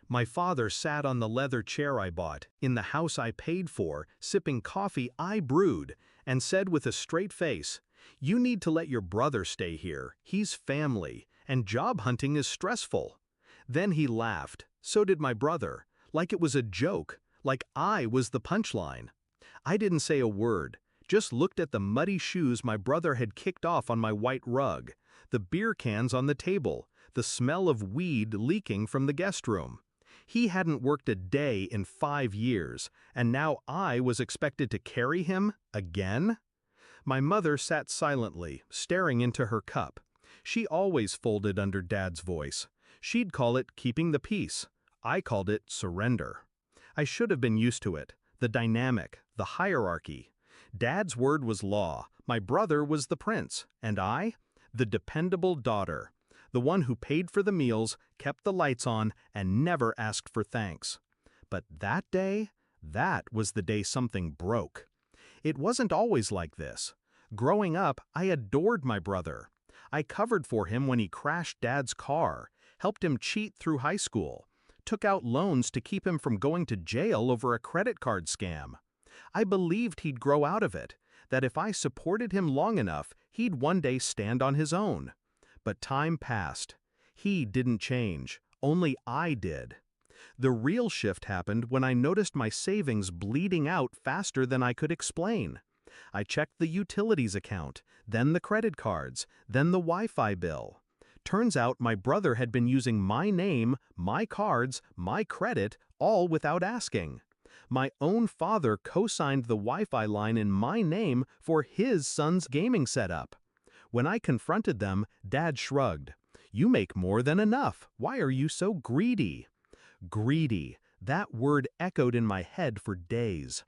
My father sat on the leather chair I bought, in the house I paid for, sipping coffee I brewed, and said with a straight face, "You need to let your brother stay here, he's family, and job hunting is stressful." Then he laughed, so did my brother, like it was a joke, like I was the punchline. I didn't say a word, just looked at the muddy shoes my brother had kicked off on my white rug, the beer cans on the table, the smell of weed leaking from the guest room. He hadn't worked a day in 5 years, and now I was expected to carry him again? My mother sat silently, staring into her cup. She always folded under Dad's voice. She'd call it keeping the peace. I called it surrender. I should have been used to it, the dynamic, the hierarchy. Dad's word was law, my brother was the prince, and I? The dependable daughter. The one who paid for the meals, kept the lights on, and never asked for thanks. But that day? That was the day something broke. It wasn't always like this. Growing up, I adored my brother. I covered for him when he crashed Dad's car, helped him cheat through high school, took out loans to keep him from going to jail over a credit card scam. I believed he'd grow out of it, that if I supported him long enough, he'd one day stand on his own. But time passed. He didn't change, only I did. The real shift happened when I noticed my savings bleeding out faster than I could explain. I checked the utilities account, then the credit cards, then the Wi-Fi bill. Turns out my brother had been using my name, my cards, my credit, all without asking. My own father co-signed the Wi-Fi line in my name for his son's gaming setup. When I confronted them, Dad shrugged. "You make more than enough. Why are you so greedy?" Greedy. That word echoed in my head for days.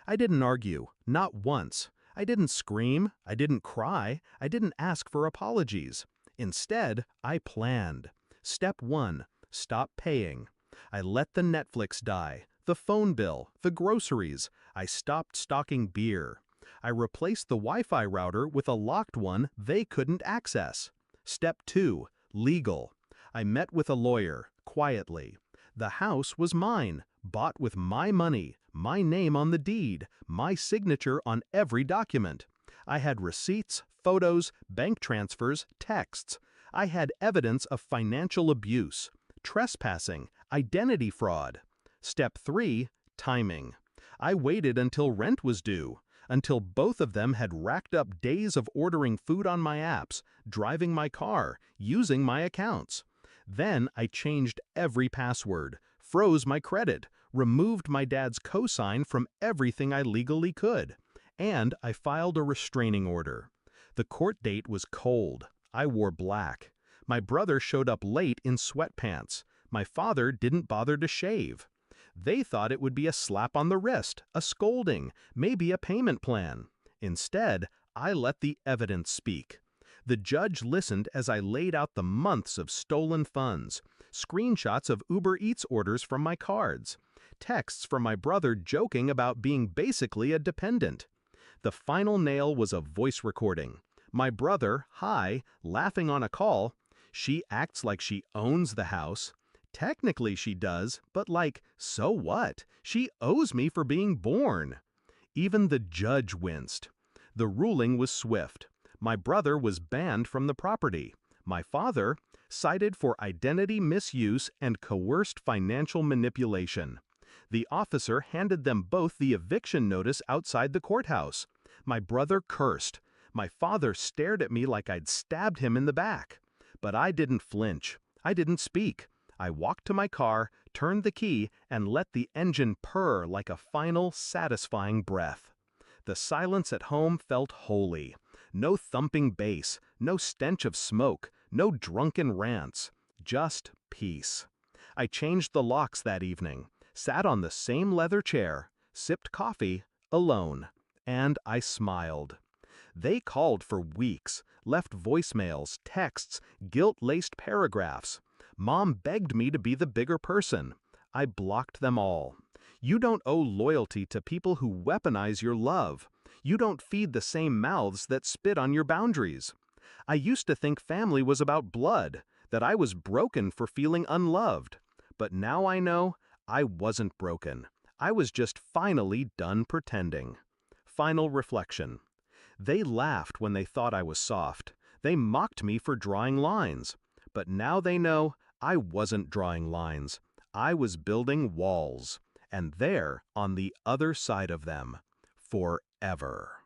I didn't argue, not once. I didn't scream, I didn't cry, I didn't ask for apologies. Instead, I planned. Step 1, stop paying. I let the Netflix die, the phone bill, the groceries. I stopped stocking beer. I replaced the Wi-Fi router with a locked one they couldn't access. Step 2, legal. I met with a lawyer, quietly. The house was mine, bought with my money, my name on the deed, my signature on every document. I had receipts, photos, bank transfers, texts. I had evidence of financial abuse, trespassing, identity fraud. Step 3, timing. I waited until rent was due, until both of them had racked up days of ordering food on my apps, driving my car, using my accounts. Then I changed every password, froze my credit, removed my dad's cosign from everything I legally could, and I filed a restraining order. The court date was cold. I wore black. My brother showed up late in sweatpants. My father didn't bother to shave. They thought it would be a slap on the wrist, a scolding, maybe a payment plan. Instead, I let the evidence speak. The judge listened as I laid out the months of stolen funds, screenshots of Uber Eats orders from my cards, texts from my brother joking about being basically a dependent. The final nail was a voice recording. My brother, hi, laughing on a call. "She acts like she owns the house." Technically she does, but like, so what? She owes me for being born. Even the judge winced. The ruling was swift. My brother was banned from the property. My father, cited for identity misuse and coerced financial manipulation. The officer handed them both the eviction notice outside the courthouse. My brother cursed. My father stared at me like I'd stabbed him in the back. But I didn't flinch. I didn't speak. I walked to my car, turned the key, and let the engine purr like a final, satisfying breath. The silence at home felt holy. No thumping bass, no stench of smoke, no drunken rants. Just peace. I changed the locks that evening, sat on the same leather chair, sipped coffee, alone, and I smiled. They called for weeks, left voicemails, texts, guilt-laced paragraphs. Mom begged me to be the bigger person. I blocked them all. You don't owe loyalty to people who weaponize your love. You don't feed the same mouths that spit on your boundaries. I used to think family was about blood, that I was broken for feeling unloved. But now I know I wasn't broken. I was just finally done pretending. Final reflection. They laughed when they thought I was soft. They mocked me for drawing lines. But now they know I wasn't drawing lines. I was building walls. And they're on the other side of them. Forever.